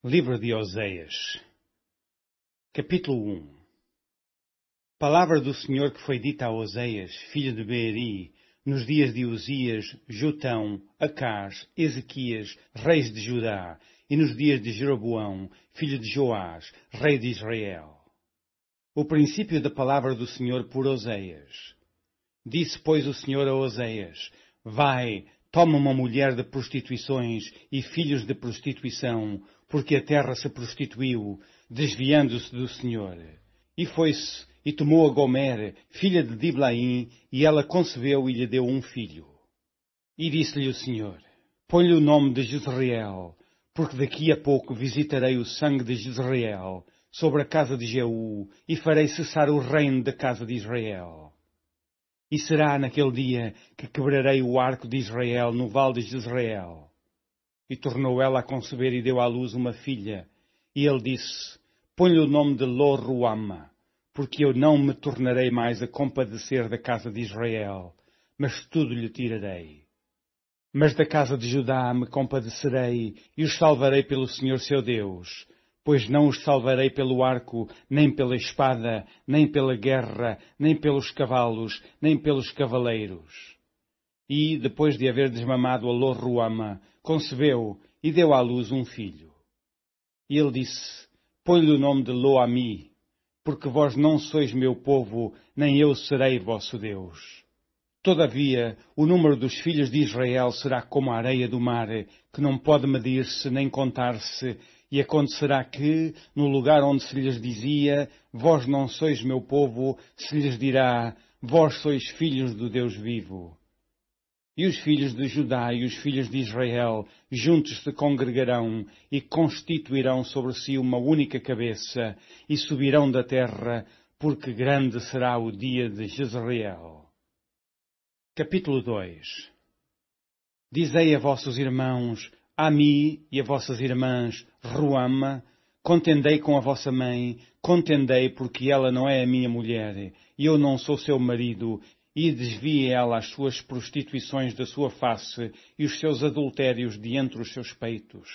Livro de Oséias, capítulo 1. Palavra do Senhor que foi dita a Oséias, filho de Beeri, nos dias de Uzias, Jotão, Acás, Ezequias, reis de Judá, e nos dias de Jeroboão, filho de Joás, rei de Israel. O princípio da palavra do Senhor por Oséias. Disse, pois, o Senhor a Oséias: Vai, toma uma mulher de prostituições e filhos de prostituição, porque a terra se prostituiu, desviando-se do Senhor. E foi-se, e tomou a Gomer, filha de Diblaim, e ela concebeu e lhe deu um filho. E disse-lhe o Senhor: Põe-lhe o nome de Jezreel, porque daqui a pouco visitarei o sangue de Jezreel sobre a casa de Jeú, e farei cessar o reino da casa de Israel. E será naquele dia que quebrarei o arco de Israel no vale de Jezreel. E tornou ela a conceber e deu à luz uma filha. E ele disse: Põe-lhe o nome de Lo-ruama, porque eu não me tornarei mais a compadecer da casa de Israel, mas tudo lhe tirarei. Mas da casa de Judá me compadecerei e os salvarei pelo Senhor seu Deus, pois não os salvarei pelo arco, nem pela espada, nem pela guerra, nem pelos cavalos, nem pelos cavaleiros. E, depois de haver desmamado a Lo-ruama, concebeu e deu à luz um filho. E ele disse: Põe-lhe o nome de Lo-ami, porque vós não sois meu povo, nem eu serei vosso Deus. Todavia, o número dos filhos de Israel será como a areia do mar, que não pode medir-se nem contar-se, e acontecerá que, no lugar onde se lhes dizia, vós não sois meu povo, se lhes dirá, vós sois filhos do Deus vivo. E os filhos de Judá e os filhos de Israel juntos se congregarão e constituirão sobre si uma única cabeça e subirão da terra, porque grande será o dia de Jezreel. Capítulo 2. Dizei a vossos irmãos, Ami, e a vossas irmãs, Ruama, contendei com a vossa mãe, contendei porque ela não é a minha mulher, e eu não sou seu marido, e desvie ela as suas prostituições da sua face e os seus adultérios de entre os seus peitos.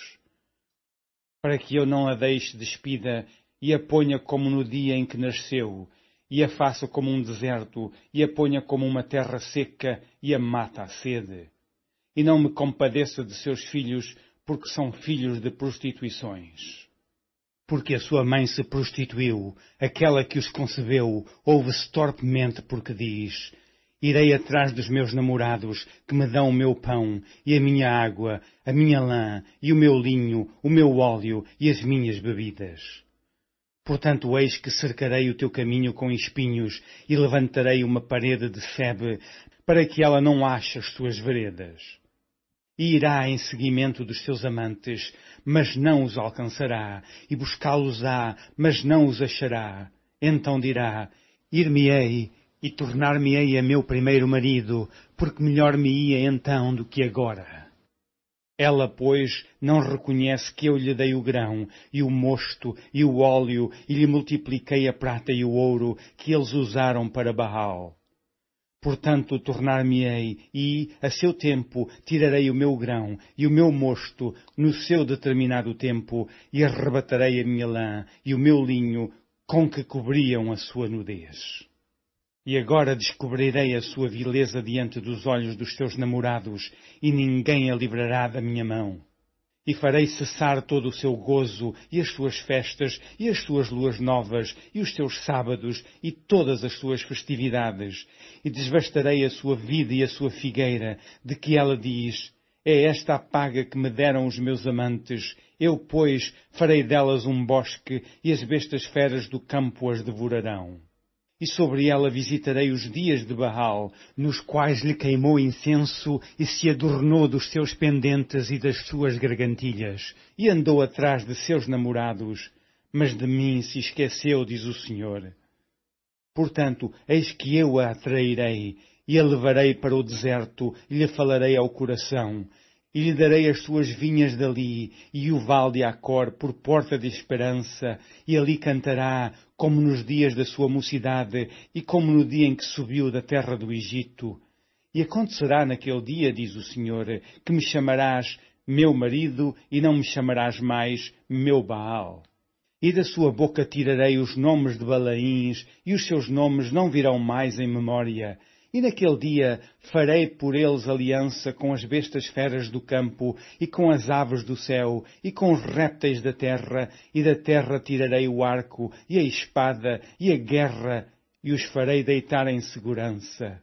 Para que eu não a deixe despida e a ponha como no dia em que nasceu, e a faça como um deserto, e a ponha como uma terra seca, e a mata à sede. E não me compadeça de seus filhos, porque são filhos de prostituições. Porque a sua mãe se prostituiu, aquela que os concebeu, ouve-se torpemente porque diz: Irei atrás dos meus namorados, que me dão o meu pão, e a minha água, a minha lã, e o meu linho, o meu óleo, e as minhas bebidas. Portanto, eis que cercarei o teu caminho com espinhos, e levantarei uma parede de sebe, para que ela não ache as suas veredas. E irá em seguimento dos seus amantes, mas não os alcançará, e buscá-los-á, mas não os achará. Então dirá: Ir-me-ei, e tornar-me-ei a meu primeiro marido, porque melhor me ia então do que agora. Ela, pois, não reconhece que eu lhe dei o grão, e o mosto, e o óleo, e lhe multipliquei a prata e o ouro, que eles usaram para Baal. Portanto, tornar-me-ei, e, a seu tempo, tirarei o meu grão, e o meu mosto, no seu determinado tempo, e arrebatarei a minha lã, e o meu linho, com que cobriam a sua nudez. E agora descobrirei a sua vileza diante dos olhos dos seus namorados, e ninguém a livrará da minha mão. E farei cessar todo o seu gozo, e as suas festas, e as suas luas novas, e os seus sábados, e todas as suas festividades. E desvastarei a sua vida e a sua figueira, de que ela diz: É esta a paga que me deram os meus amantes. Eu, pois, farei delas um bosque, e as bestas feras do campo as devorarão. E sobre ela visitarei os dias de Baal, nos quais lhe queimou incenso e se adornou dos seus pendentes e das suas gargantilhas, e andou atrás de seus namorados, mas de mim se esqueceu, diz o Senhor. Portanto, eis que eu a atrairei, e a levarei para o deserto, e lhe falarei ao coração, e lhe darei as suas vinhas dali, e o vale de Acor por porta de esperança, e ali cantará, como nos dias da sua mocidade, e como no dia em que subiu da terra do Egito. E acontecerá naquele dia, diz o Senhor, que me chamarás meu marido, e não me chamarás mais meu Baal. E da sua boca tirarei os nomes de Balaíns, e os seus nomes não virão mais em memória. E naquele dia farei por eles aliança com as bestas feras do campo, e com as aves do céu, e com os répteis da terra, e da terra tirarei o arco, e a espada, e a guerra, e os farei deitar em segurança.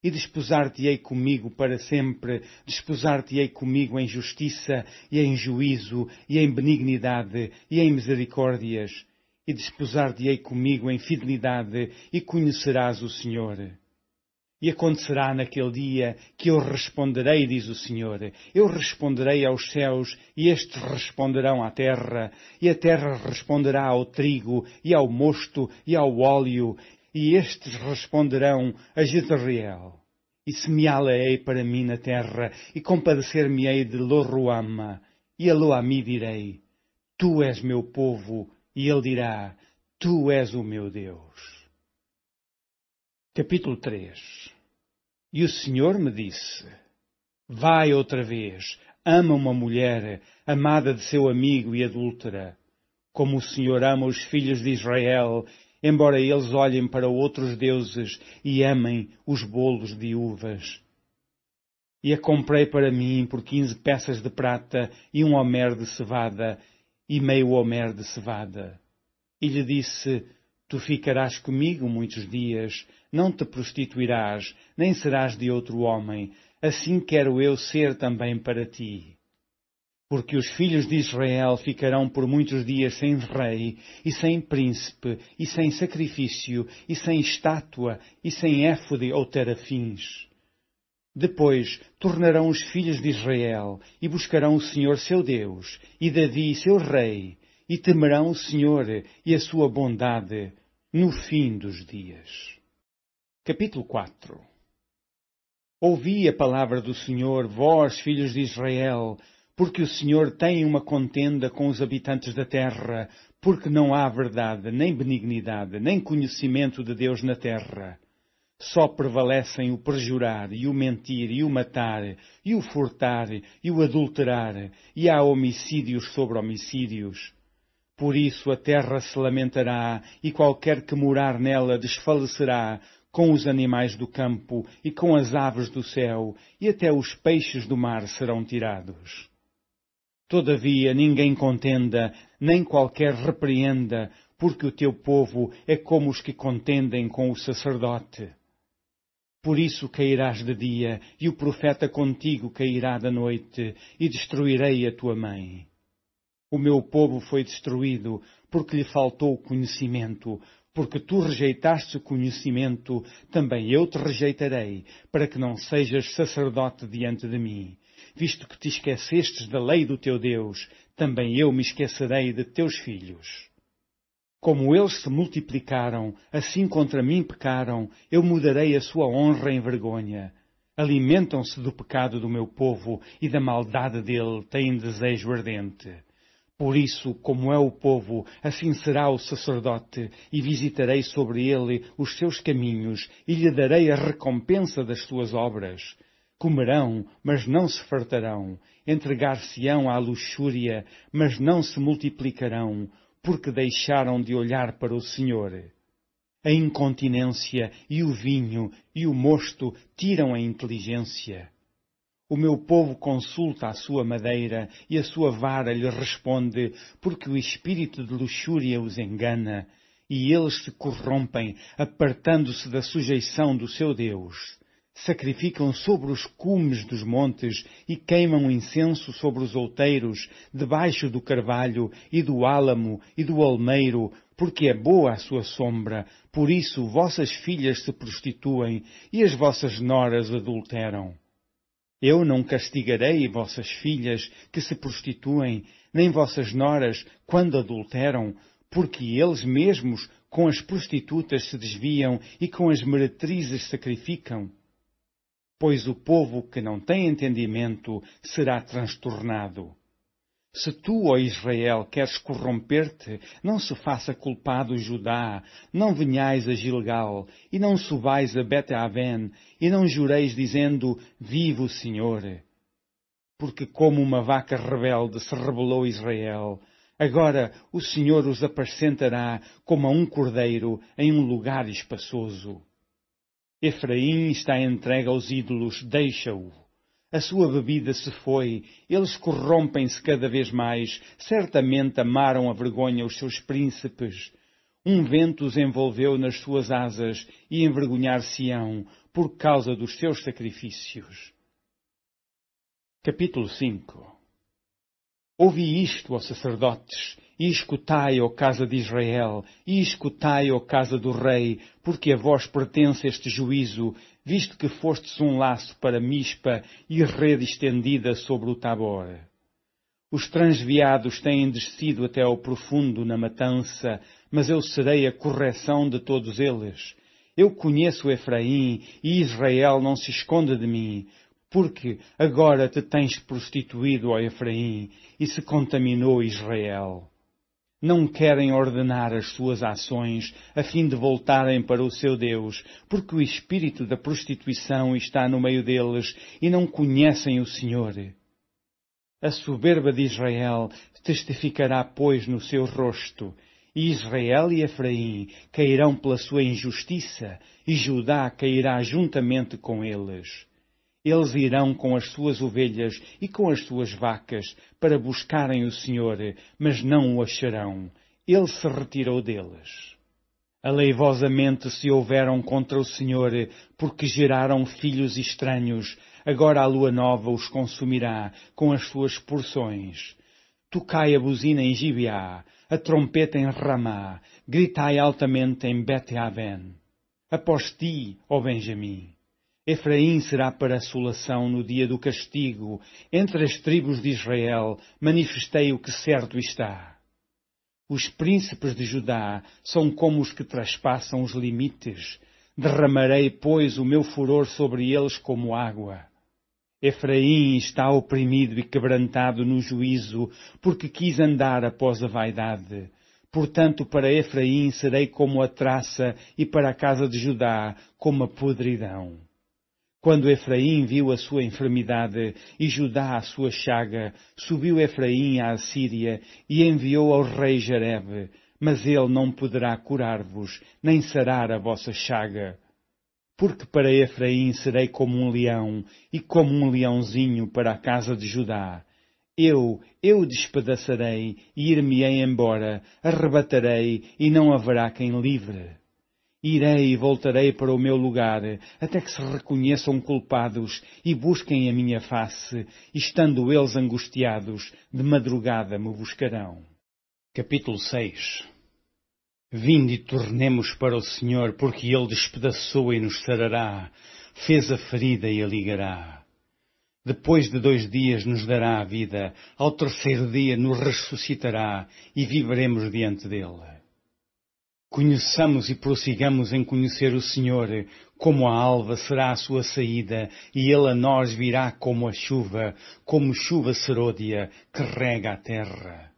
E desposar-te-ei comigo para sempre, desposar-te-ei comigo em justiça, e em juízo, e em benignidade, e em misericórdias. E desposar-te-ei comigo em fidelidade, e conhecerás o Senhor. E acontecerá naquele dia que eu responderei, diz o Senhor. Eu responderei aos céus, e estes responderão à terra, e a terra responderá ao trigo, e ao mosto, e ao óleo, e estes responderão a Jezreel. E semeá-la-ei para mim na terra, e compadecer-me-ei de Lo-ruama. E a Lo-ami direi, tu és meu povo, e ele dirá, tu és o meu Deus. Capítulo 3. E o Senhor me disse, vai outra vez, ama uma mulher, amada de seu amigo e adúltera, como o Senhor ama os filhos de Israel, embora eles olhem para outros deuses e amem os bolos de uvas. E a comprei para mim por 15 peças de prata e 1 homer de cevada e meio homer de cevada. E lhe disse, tu ficarás comigo muitos dias, não te prostituirás, nem serás de outro homem, assim quero eu ser também para ti. Porque os filhos de Israel ficarão por muitos dias sem rei, e sem príncipe, e sem sacrifício, e sem estátua, e sem éfode ou terafins. Depois tornarão os filhos de Israel, e buscarão o Senhor seu Deus, e Davi seu rei, e temerão o Senhor e a sua bondade no fim dos dias. Capítulo 4. Ouvi a palavra do Senhor, vós, filhos de Israel, porque o Senhor tem uma contenda com os habitantes da terra, porque não há verdade, nem benignidade, nem conhecimento de Deus na terra. Só prevalecem o perjurar, e o mentir, e o matar, e o furtar, e o adulterar, e há homicídios sobre homicídios. Por isso a terra se lamentará, e qualquer que morar nela desfalecerá, com os animais do campo e com as aves do céu, e até os peixes do mar serão tirados. Todavia ninguém contenda, nem qualquer repreenda, porque o teu povo é como os que contendem com o sacerdote. Por isso cairás de dia, e o profeta contigo cairá da noite, e destruirei a tua mãe. O meu povo foi destruído, porque lhe faltou conhecimento, porque tu rejeitaste o conhecimento, também eu te rejeitarei, para que não sejas sacerdote diante de mim. Visto que te esquecestes da lei do teu Deus, também eu me esquecerei de teus filhos. Como eles se multiplicaram, assim contra mim pecaram, eu mudarei a sua honra em vergonha. Alimentam-se do pecado do meu povo, e da maldade dele têm desejo ardente. Por isso, como é o povo, assim será o sacerdote, e visitarei sobre ele os seus caminhos, e lhe darei a recompensa das suas obras. Comerão, mas não se fartarão, entregar-se-ão à luxúria, mas não se multiplicarão, porque deixaram de olhar para o Senhor. A incontinência, e o vinho, e o mosto tiram a inteligência. O meu povo consulta a sua madeira, e a sua vara lhe responde, porque o espírito de luxúria os engana, e eles se corrompem, apartando-se da sujeição do seu Deus. Sacrificam sobre os cumes dos montes, e queimam incenso sobre os outeiros, debaixo do carvalho, e do álamo, e do olmeiro, porque é boa a sua sombra. Por isso vossas filhas se prostituem, e as vossas noras adulteram. Eu não castigarei vossas filhas que se prostituem, nem vossas noras quando adulteram, porque eles mesmos com as prostitutas se desviam e com as meretrizes sacrificam. Pois o povo que não tem entendimento será transtornado. Se tu, ó Israel, queres corromper-te, não se faça culpado Judá, não venhais a Gilgal, e não subais a Bet-Aven, e não jureis dizendo, vive o Senhor. porque como uma vaca rebelde se rebelou Israel. Agora o Senhor os apacentará como a um cordeiro em um lugar espaçoso. Efraim está entregue aos ídolos, deixa-o. A sua bebida se foi, eles corrompem-se cada vez mais, certamente amaram a vergonha os seus príncipes. Um vento os envolveu nas suas asas e envergonhar-se-ão por causa dos seus sacrifícios. Capítulo 5. Ouvi isto, ó sacerdotes, e escutai, ó casa de Israel, e escutai, ó casa do rei, porque a vós pertence este juízo, visto que fostes um laço para Mispa e rede estendida sobre o Tabor. Os transviados têm descido até ao profundo na matança, mas eu serei a correção de todos eles. Eu conheço Efraim, e Israel não se esconde de mim, porque agora te tens prostituído, ó Efraim, e se contaminou Israel. Não querem ordenar as suas ações, a fim de voltarem para o seu Deus, porque o espírito da prostituição está no meio deles, e não conhecem o Senhor. A soberba de Israel testificará, pois, no seu rosto, e Israel e Efraim cairão pela sua injustiça, e Judá cairá juntamente com eles. Eles irão com as suas ovelhas e com as suas vacas para buscarem o Senhor, mas não o acharão. Ele se retirou deles. Aleivosamente se houveram contra o Senhor, porque geraram filhos estranhos. Agora a lua nova os consumirá com as suas porções. Tocai a buzina em Gibeá, a trompeta em Ramá, gritai altamente em Bet-Aven. Após ti, ó Benjamim. Efraim será para assolação no dia do castigo. Entre as tribos de Israel manifestei o que certo está. Os príncipes de Judá são como os que traspassam os limites. Derramarei, pois, o meu furor sobre eles como água. Efraim está oprimido e quebrantado no juízo, porque quis andar após a vaidade. Portanto, para Efraim serei como a traça e para a casa de Judá como a podridão. Quando Efraim viu a sua enfermidade e Judá a sua chaga, subiu Efraim à Assíria e enviou ao rei Jareb, mas ele não poderá curar-vos, nem sarar a vossa chaga. Porque para Efraim serei como um leão, e como um leãozinho para a casa de Judá. Eu despedaçarei e ir-me-ei embora, arrebatarei e não haverá quem livre. Irei e voltarei para o meu lugar, até que se reconheçam culpados e busquem a minha face, e estando eles angustiados, de madrugada me buscarão. Capítulo 6. Vinde e tornemos para o Senhor, porque Ele despedaçou e nos sarará, fez a ferida e a ligará. Depois de 2 dias nos dará a vida, ao 3º dia nos ressuscitará, e viveremos diante dele. Conheçamos e prossigamos em conhecer o Senhor, como a alva será a sua saída, e Ele a nós virá como chuva serôdia, que rega a terra.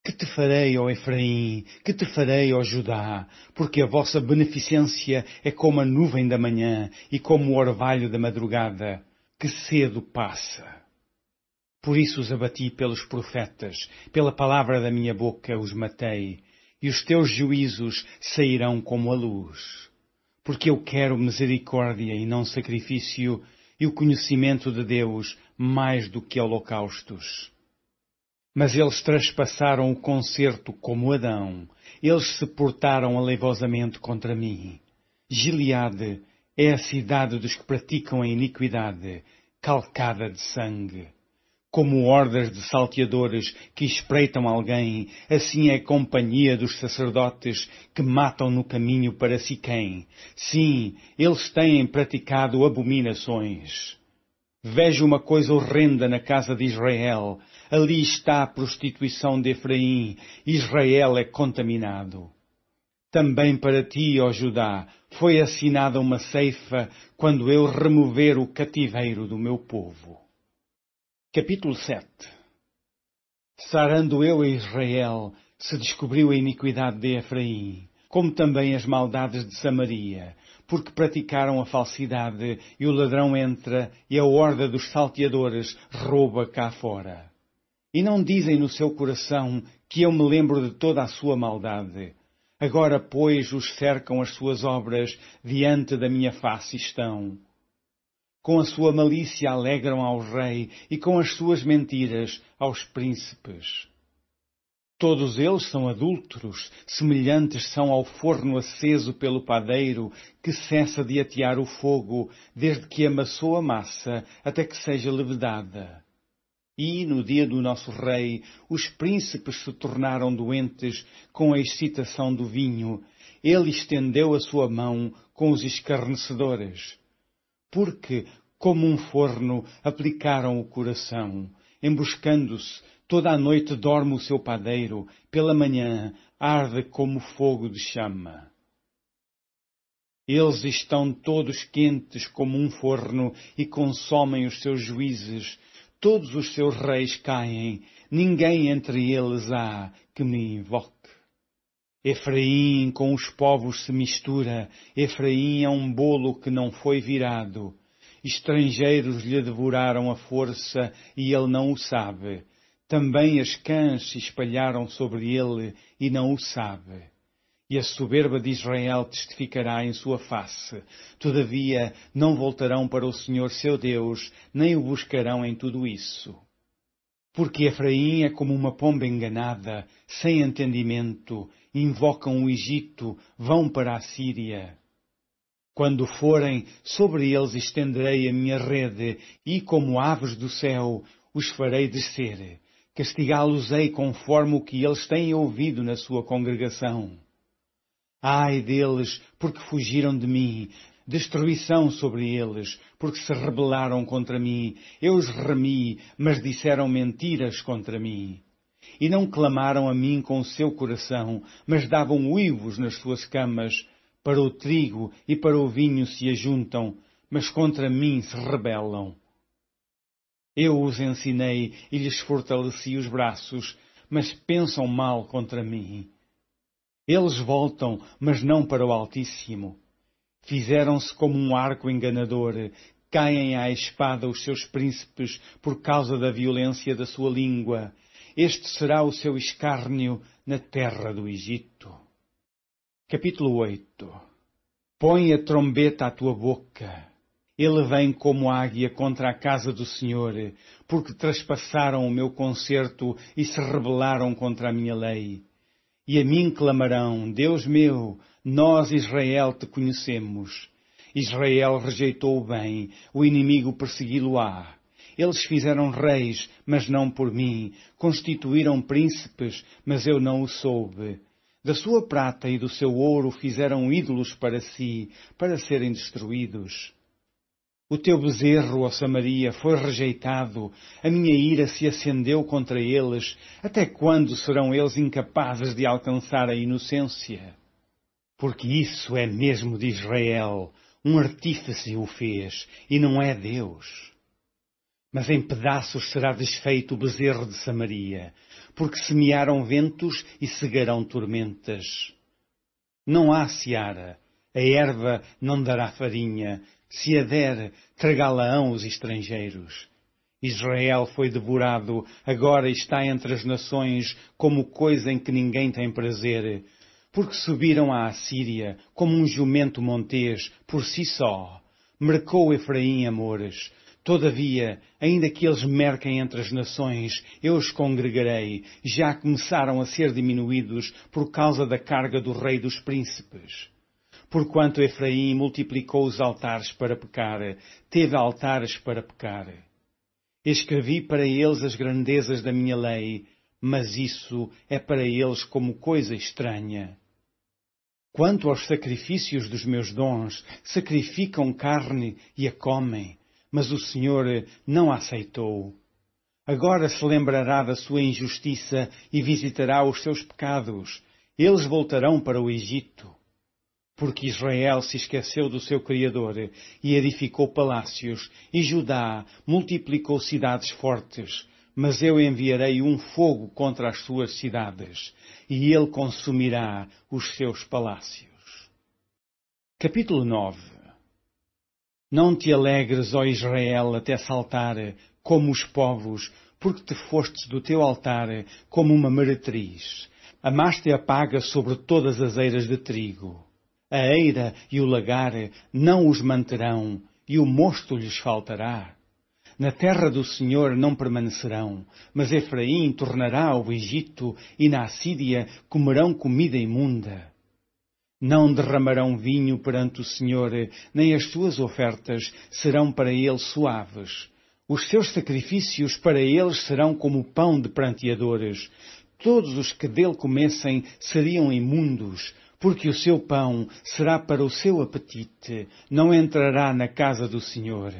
Que te farei, ó Efraim? Que te farei, ó Judá? Porque a vossa beneficência é como a nuvem da manhã e como o orvalho da madrugada, que cedo passa. Por isso os abati pelos profetas, pela palavra da minha boca os matei, e os teus juízos sairão como a luz. Porque eu quero misericórdia e não sacrifício, e o conhecimento de Deus mais do que holocaustos. Mas eles traspassaram o concerto como Adão, eles se portaram aleivosamente contra mim. Gileade é a cidade dos que praticam a iniquidade, calcada de sangue. Como hordas de salteadores que espreitam alguém, assim é a companhia dos sacerdotes que matam no caminho para Siquém. Sim, eles têm praticado abominações. Vejo uma coisa horrenda na casa de Israel. Ali está a prostituição de Efraim. Israel é contaminado. Também para ti, ó Judá, foi assinada uma ceifa quando eu remover o cativeiro do meu povo. Capítulo 7. Sarando eu a Israel, se descobriu a iniquidade de Efraim. como também as maldades de Samaria, porque praticaram a falsidade, e o ladrão entra, e a horda dos salteadores rouba cá fora. E não dizem no seu coração que eu me lembro de toda a sua maldade. Agora, pois, os cercam as suas obras, diante da minha face estão. Com a sua malícia alegram ao rei, e com as suas mentiras aos príncipes. Todos eles são adúlteros, semelhantes são ao forno aceso pelo padeiro, que cessa de atear o fogo, desde que amassou a massa, até que seja levedada. E, no dia do nosso rei, os príncipes se tornaram doentes com a excitação do vinho. Ele estendeu a sua mão com os escarnecedores. Porque, como um forno, aplicaram o coração. Emboscando-se, toda a noite dorme o seu padeiro, pela manhã arde como fogo de chama. Eles estão todos quentes como um forno e consomem os seus juízes. Todos os seus reis caem, ninguém entre eles há que me invoque. Efraim com os povos se mistura, Efraim é um bolo que não foi virado. Estrangeiros lhe devoraram a força e ele não o sabe. Também as cãs se espalharam sobre ele e não o sabe. E a soberba de Israel testificará em sua face. Todavia não voltarão para o Senhor seu Deus, nem o buscarão em tudo isso. Porque Efraim é como uma pomba enganada, sem entendimento, invocam o Egito, vão para a Síria. Quando forem, sobre eles estenderei a minha rede, e como aves do céu, os farei descer. Castigá-los-ei conforme o que eles têm ouvido na sua congregação. Ai deles, porque fugiram de mim, destruição sobre eles, porque se rebelaram contra mim. Eu os remi, mas disseram mentiras contra mim. E não clamaram a mim com o seu coração, mas davam uivos nas suas camas. Para o trigo e para o vinho se ajuntam, mas contra mim se rebelam. Eu os ensinei e lhes fortaleci os braços, mas pensam mal contra mim. Eles voltam, mas não para o Altíssimo. Fizeram-se como um arco enganador, caem à espada os seus príncipes por causa da violência da sua língua. Este será o seu escárnio na terra do Egito. Capítulo 8. Põe a trombeta à tua boca. Ele vem como águia contra a casa do Senhor, porque traspassaram o meu concerto e se rebelaram contra a minha lei. E a mim clamarão, Deus meu, nós Israel te conhecemos. Israel rejeitou o bem, o inimigo persegui-lo-á. Eles fizeram reis, mas não por mim, constituíram príncipes, mas eu não o soube. Da sua prata e do seu ouro fizeram ídolos para si, para serem destruídos. O teu bezerro, ó Samaria, foi rejeitado, a minha ira se acendeu contra eles. Até quando serão eles incapazes de alcançar a inocência? Porque isso é mesmo de Israel, um artífice o fez, e não é Deus. Mas em pedaços será desfeito o bezerro de Samaria, porque semearam ventos e cegarão tormentas. Não há seara, a erva não dará farinha, se a der, tragá-la-ão os estrangeiros. Israel foi devorado, agora está entre as nações como coisa em que ninguém tem prazer, porque subiram à Assíria como um jumento montês por si só. Mercou Efraim amores. Todavia, ainda que eles merquem entre as nações, eu os congregarei, já começaram a ser diminuídos por causa da carga do rei dos príncipes. Porquanto Efraim multiplicou os altares para pecar, teve altares para pecar. Escrevi para eles as grandezas da minha lei, mas isso é para eles como coisa estranha. Quanto aos sacrifícios dos meus dons, sacrificam carne e a comem, mas o Senhor não a aceitou. Agora se lembrará da sua injustiça e visitará os seus pecados. Eles voltarão para o Egito. Porque Israel se esqueceu do seu Criador e edificou palácios, e Judá multiplicou cidades fortes, mas eu enviarei um fogo contra as suas cidades, e ele consumirá os seus palácios. Capítulo 9. Não te alegres, ó Israel, até saltar, como os povos, porque te fostes do teu altar como uma meretriz. Amaste a paga sobre todas as eiras de trigo. A eira e o lagar não os manterão, e o mosto lhes faltará. Na terra do Senhor não permanecerão, mas Efraim tornará ao Egito, e na Assíria comerão comida imunda. Não derramarão vinho perante o Senhor, nem as suas ofertas serão para ele suaves. Os seus sacrifícios para eles serão como pão de pranteadores. Todos os que dele comessem seriam imundos, porque o seu pão será para o seu apetite, não entrará na casa do Senhor.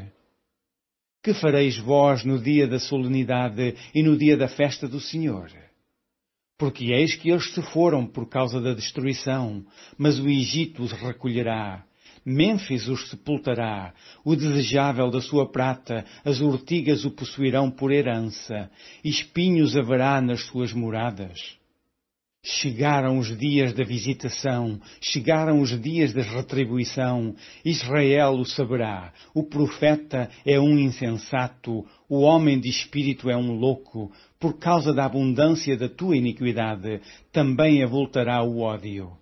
Que fareis vós no dia da solenidade e no dia da festa do Senhor? Porque eis que eles se foram por causa da destruição, mas o Egito os recolherá. Mênfis os sepultará, o desejável da sua prata, as urtigas o possuirão por herança, espinhos haverá nas suas moradas. Chegaram os dias da visitação, chegaram os dias da retribuição. Israel o saberá. O profeta é um insensato, o homem de espírito é um louco. Por causa da abundância da tua iniquidade, também avultará o ódio.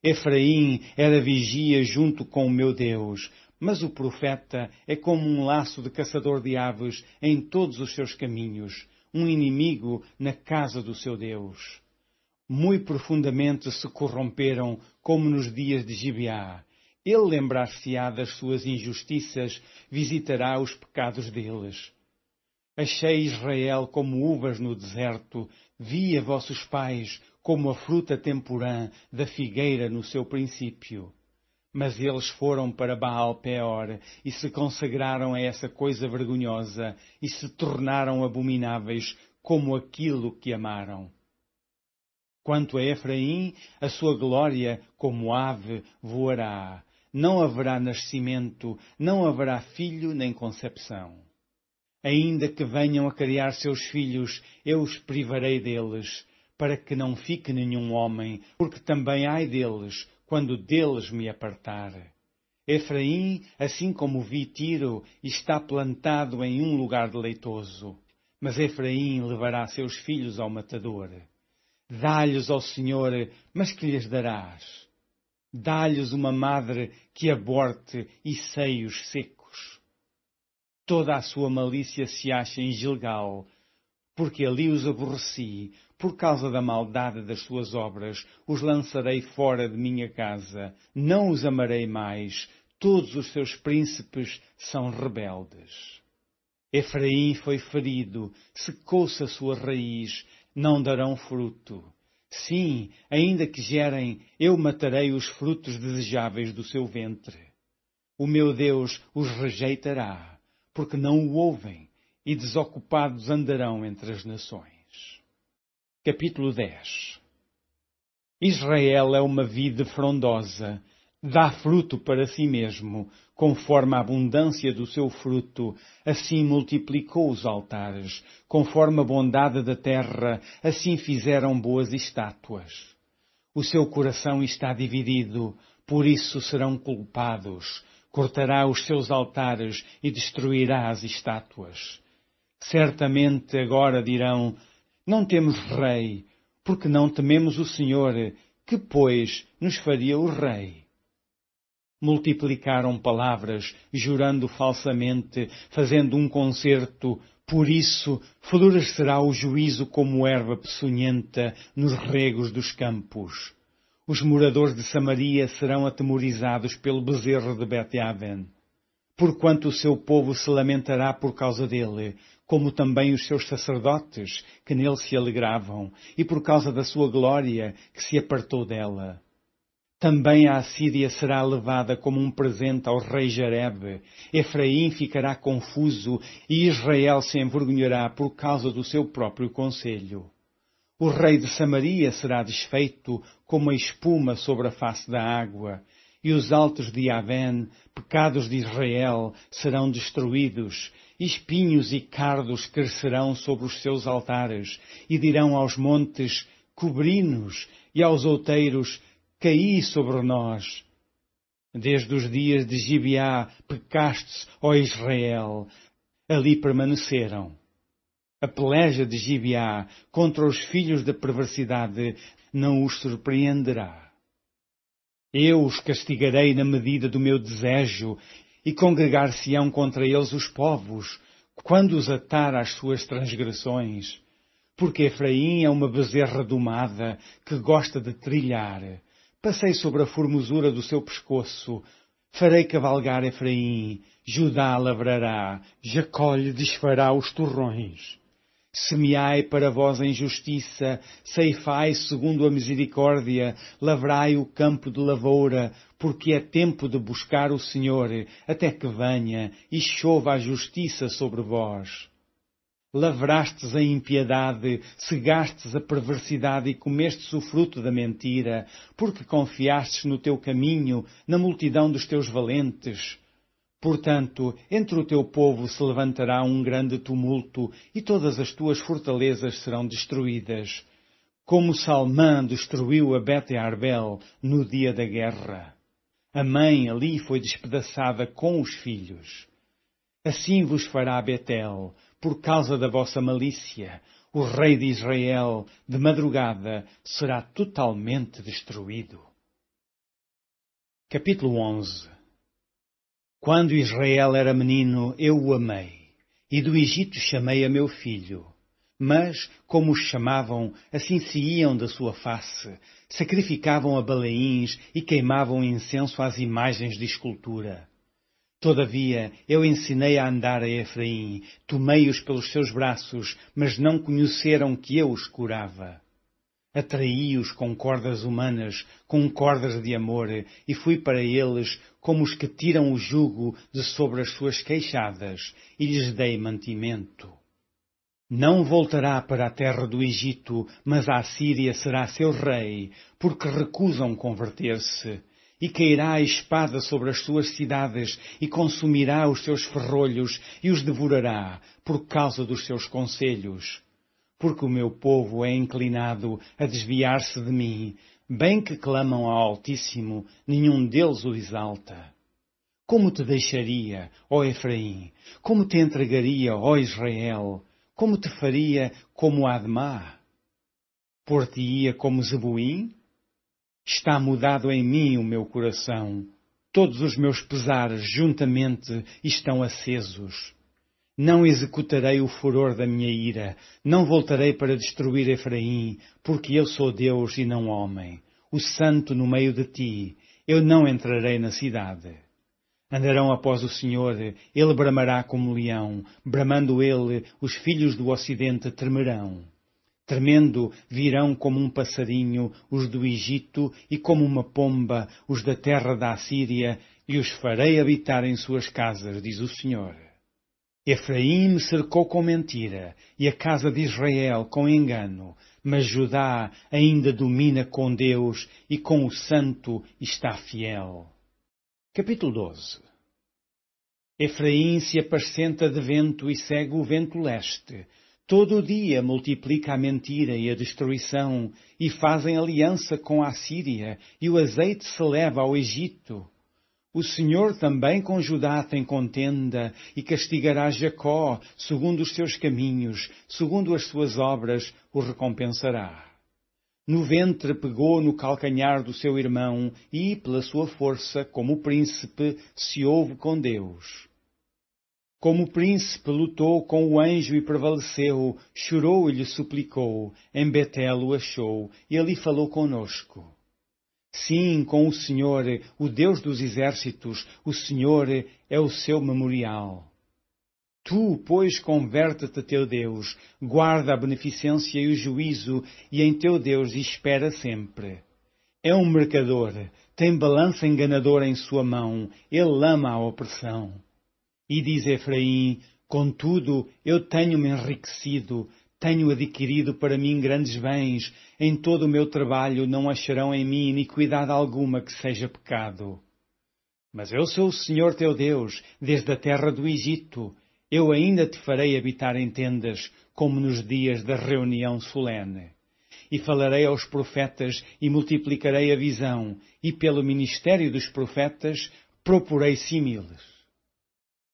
Efraim era vigia junto com o meu Deus, mas o profeta é como um laço de caçador de aves em todos os seus caminhos, um inimigo na casa do seu Deus. Muito profundamente se corromperam, como nos dias de Gibeá. Ele lembrar-se-á das suas injustiças, visitará os pecados deles. Achei Israel como uvas no deserto, vi a vossos pais como a fruta temporã da figueira no seu princípio. Mas eles foram para Baal-Peor e se consagraram a essa coisa vergonhosa e se tornaram abomináveis como aquilo que amaram. Quanto a Efraim, a sua glória, como ave, voará. Não haverá nascimento, não haverá filho nem concepção. Ainda que venham a criar seus filhos, eu os privarei deles, para que não fique nenhum homem, porque também ai deles, quando deles me apartar. Efraim, assim como vi Tiro, está plantado em um lugar deleitoso. Mas Efraim levará seus filhos ao matador. Dá-lhes ao Senhor, mas que lhes darás? Dá-lhes uma madre que aborte e seios secos. Toda a sua malícia se acha em Gilgal, porque ali os aborreci, por causa da maldade das suas obras, os lançarei fora de minha casa, não os amarei mais, todos os seus príncipes são rebeldes. Efraim foi ferido, secou-se a sua raiz, não darão fruto. Sim, ainda que gerem, eu matarei os frutos desejáveis do seu ventre. O meu Deus os rejeitará, porque não o ouvem, e desocupados andarão entre as nações. Capítulo 10. Israel é uma vide frondosa, dá fruto para si mesmo, conforme a abundância do seu fruto, assim multiplicou os altares, conforme a bondade da terra, assim fizeram boas estátuas. O seu coração está dividido, por isso serão culpados. Cortará os seus altares e destruirá as estátuas. Certamente agora dirão, não temos rei, porque não tememos o Senhor, que, pois, nos faria o rei. Multiplicaram palavras, jurando falsamente, fazendo um concerto, por isso florescerá o juízo como erva peçonhenta nos regos dos campos. Os moradores de Samaria serão atemorizados pelo bezerro de Bet-Aven, porquanto o seu povo se lamentará por causa dele, como também os seus sacerdotes, que nele se alegravam, e por causa da sua glória, que se apartou dela. Também a Assíria será levada como um presente ao rei Jareb. Efraim ficará confuso e Israel se envergonhará por causa do seu próprio conselho. O rei de Samaria será desfeito como a espuma sobre a face da água. E os altos de Avém, pecados de Israel, serão destruídos. Espinhos e cardos crescerão sobre os seus altares, e dirão aos montes, cobri-nos, e aos outeiros, caí sobre nós. Desde os dias de Gibeá pecaste, ó Israel, ali permaneceram. A peleja de Gibeá contra os filhos da perversidade não os surpreenderá. Eu os castigarei na medida do meu desejo, e congregar-se-ão contra eles os povos, quando os atar às suas transgressões. Porque Efraim é uma bezerra domada, que gosta de trilhar. Passei sobre a formosura do seu pescoço. Farei cavalgar Efraim, Judá lavrará, Jacó lhe desfará os torrões. Semeai para vós em justiça, ceifai segundo a misericórdia, lavrai o campo de lavoura, porque é tempo de buscar o Senhor, até que venha, e chova a justiça sobre vós. Lavrastes a impiedade, cegastes a perversidade e comestes o fruto da mentira, porque confiastes no teu caminho, na multidão dos teus valentes. Portanto, entre o teu povo se levantará um grande tumulto, e todas as tuas fortalezas serão destruídas, como Salmã destruiu a Bete-Arbel no dia da guerra. A mãe ali foi despedaçada com os filhos. Assim vos fará Betel, por causa da vossa malícia. O rei de Israel, de madrugada, será totalmente destruído. Capítulo 11. Quando Israel era menino, eu o amei, e do Egito chamei a meu filho. Mas, como os chamavam, assim se iam da sua face, sacrificavam a Baleíns e queimavam incenso às imagens de escultura. Todavia, eu ensinei a andar a Efraim, tomei-os pelos seus braços, mas não conheceram que eu os curava. Atraí-os com cordas humanas, com cordas de amor, e fui para eles como os que tiram o jugo de sobre as suas queixadas, e lhes dei mantimento. Não voltará para a terra do Egito, mas a Assíria será seu rei, porque recusam converter-se. E cairá a espada sobre as suas cidades, e consumirá os seus ferrolhos, e os devorará, por causa dos seus conselhos. Porque o meu povo é inclinado a desviar-se de mim, bem que clamam ao Altíssimo, nenhum deles o exalta. Como te deixaria, ó Efraim? Como te entregaria, ó Israel? Como te faria como Admá? Por-te-ia como Zeboim? Está mudado em mim o meu coração. Todos os meus pesares juntamente estão acesos. Não executarei o furor da minha ira, não voltarei para destruir Efraim, porque eu sou Deus e não homem, o Santo no meio de ti, eu não entrarei na cidade. Andarão após o Senhor, ele bramará como leão, bramando ele, os filhos do Ocidente tremerão. Tremendo virão como um passarinho os do Egito e como uma pomba os da terra da Assíria, e os farei habitar em suas casas, diz o Senhor. Efraim me cercou com mentira, e a casa de Israel com engano, mas Judá ainda domina com Deus e com o Santo está fiel. Capítulo 12. Efraim se apascenta de vento e segue o vento leste. Todo o dia multiplica a mentira e a destruição, e fazem aliança com a Assíria, e o azeite se leva ao Egito. O Senhor também com Judá tem contenda, e castigará Jacó, segundo os seus caminhos, segundo as suas obras, o recompensará. No ventre pegou no calcanhar do seu irmão, e, pela sua força, como príncipe, se houve com Deus. Como príncipe lutou com o anjo e prevaleceu, chorou e lhe suplicou, em Betel o achou, e ali falou conosco. Sim, com o Senhor, o Deus dos exércitos, o Senhor é o seu memorial. Tu, pois, converte-te a teu Deus, guarda a beneficência e o juízo, e em teu Deus espera sempre. É um mercador, tem balança enganadora em sua mão, ele ama a opressão. E diz Efraim, contudo, eu tenho-me enriquecido, tenho adquirido para mim grandes bens, em todo o meu trabalho não acharão em mim iniquidade alguma que seja pecado. Mas eu sou o Senhor teu Deus, desde a terra do Egito. Eu ainda te farei habitar em tendas, como nos dias da reunião solene. E falarei aos profetas e multiplicarei a visão, e pelo ministério dos profetas proporei símiles.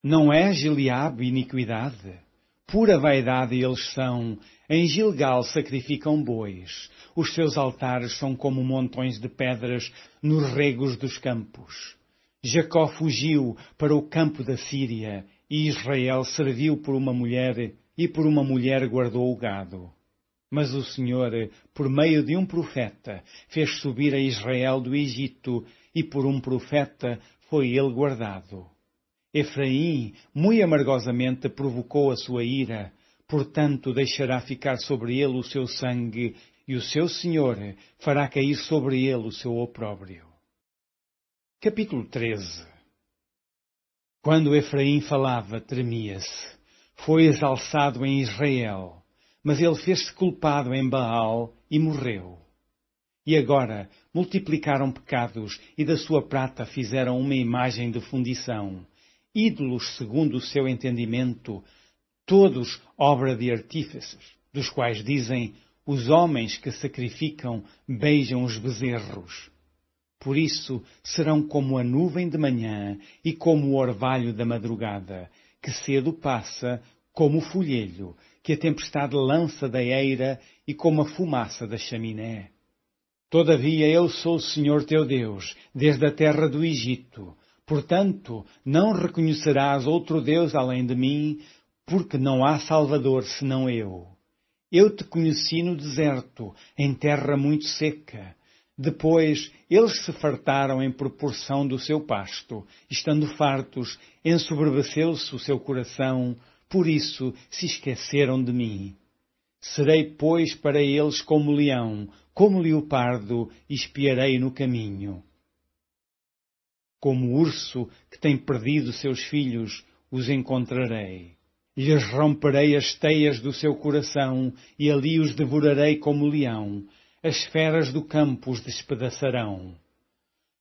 Não é Gileade iniquidade? Pura vaidade eles são. Em Gilgal sacrificam bois. Os seus altares são como montões de pedras nos regos dos campos. Jacó fugiu para o campo da Síria, e Israel serviu por uma mulher, e por uma mulher guardou o gado. Mas o Senhor, por meio de um profeta, fez subir a Israel do Egito, e por um profeta foi ele guardado. Efraim, muito amargosamente, provocou a sua ira, portanto deixará ficar sobre ele o seu sangue, e o seu Senhor fará cair sobre ele o seu opróbrio. Capítulo 13. Quando Efraim falava, tremia-se. Foi exalçado em Israel, mas ele fez-se culpado em Baal e morreu. E agora multiplicaram pecados e da sua prata fizeram uma imagem de fundição, ídolos segundo o seu entendimento, todos obra de artífices, dos quais dizem, os homens que sacrificam beijam os bezerros. Por isso serão como a nuvem de manhã e como o orvalho da madrugada, que cedo passa, como o folhelho, que a tempestade lança da eira e como a fumaça da chaminé. Todavia eu sou o Senhor teu Deus, desde a terra do Egito. Portanto, não reconhecerás outro Deus além de mim, porque não há Salvador senão eu. Eu te conheci no deserto, em terra muito seca. Depois eles se fartaram em proporção do seu pasto. Estando fartos, ensoberbeceu-se o seu coração, por isso se esqueceram de mim. Serei, pois, para eles como leão, como leopardo, e espiarei no caminho. Como urso que tem perdido seus filhos, os encontrarei. Lhes romperei as teias do seu coração, e ali os devorarei como leão. As feras do campo os despedaçarão.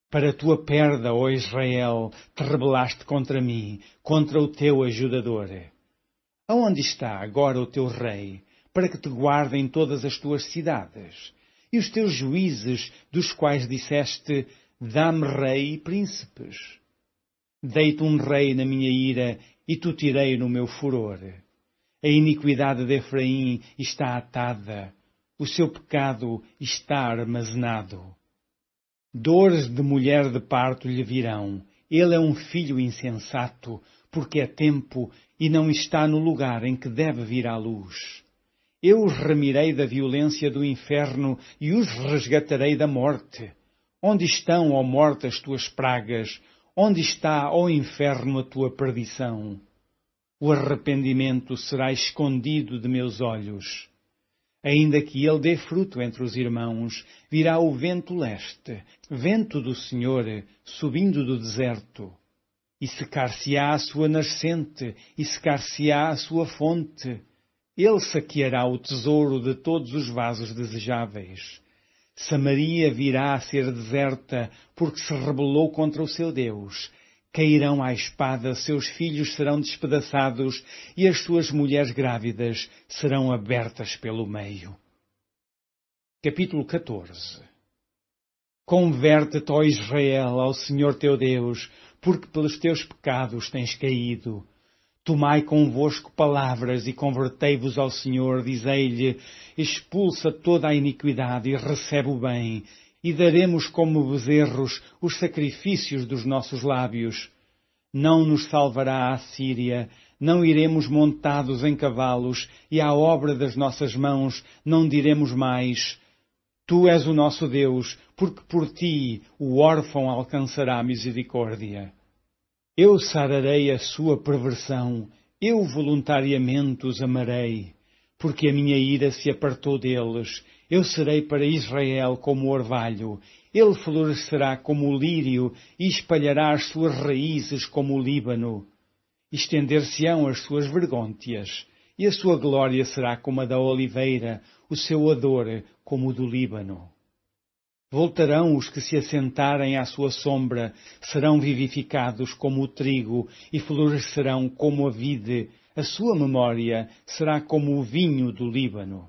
Para a tua perda, ó Israel, te rebelaste contra mim, contra o teu ajudador. Aonde está agora o teu rei, para que te guardem todas as tuas cidades? E os teus juízes, dos quais disseste, dá-me rei e príncipes? Dei-te um rei na minha ira, e tu tirei no meu furor. A iniquidade de Efraim está atada, o seu pecado está armazenado. Dores de mulher de parto lhe virão. Ele é um filho insensato, porque é tempo e não está no lugar em que deve vir à luz. Eu os remirei da violência do inferno e os resgatarei da morte. Onde estão, ó morte, as tuas pragas? Onde está, ó inferno, a tua perdição? O arrependimento será escondido de meus olhos. Ainda que ele dê fruto entre os irmãos, virá o vento leste, vento do Senhor, subindo do deserto. E secar-se-á a sua nascente, e secar-se-á a sua fonte. Ele saqueará o tesouro de todos os vasos desejáveis. Samaria virá a ser deserta, porque se rebelou contra o seu Deus. Cairão à espada, seus filhos serão despedaçados, e as suas mulheres grávidas serão abertas pelo meio. Capítulo 14. Converte-te, ó Israel, ao Senhor teu Deus, porque pelos teus pecados tens caído. Tomai convosco palavras e convertei-vos ao Senhor, dizei-lhe, expulsa toda a iniquidade e recebe o bem, e daremos como bezerros os sacrifícios dos nossos lábios. Não nos salvará a Síria, não iremos montados em cavalos, e à obra das nossas mãos não diremos mais, Tu és o nosso Deus, porque por ti o órfão alcançará misericórdia. Eu sararei a sua perversão, eu voluntariamente os amarei, porque a minha ira se apartou deles. Eu serei para Israel como o orvalho, ele florescerá como o lírio e espalhará as suas raízes como o Líbano. Estender-se-ão as suas vergônteas, e a sua glória será como a da oliveira, o seu odor como o do Líbano. Voltarão os que se assentarem à sua sombra, serão vivificados como o trigo e florescerão como a vide, a sua memória será como o vinho do Líbano.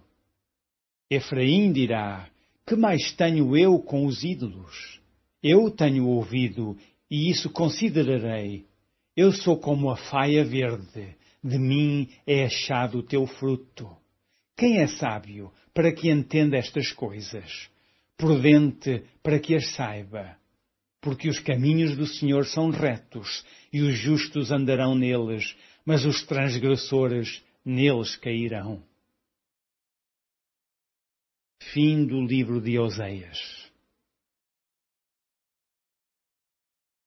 Efraim dirá, que mais tenho eu com os ídolos? Eu tenho ouvido, e isso considerarei. Eu sou como a faia verde, de mim é achado o teu fruto. Quem é sábio para que entenda estas coisas? Prudente para que as saiba? Porque os caminhos do Senhor são retos, e os justos andarão neles, mas os transgressores neles cairão. Fim do livro de Oseias.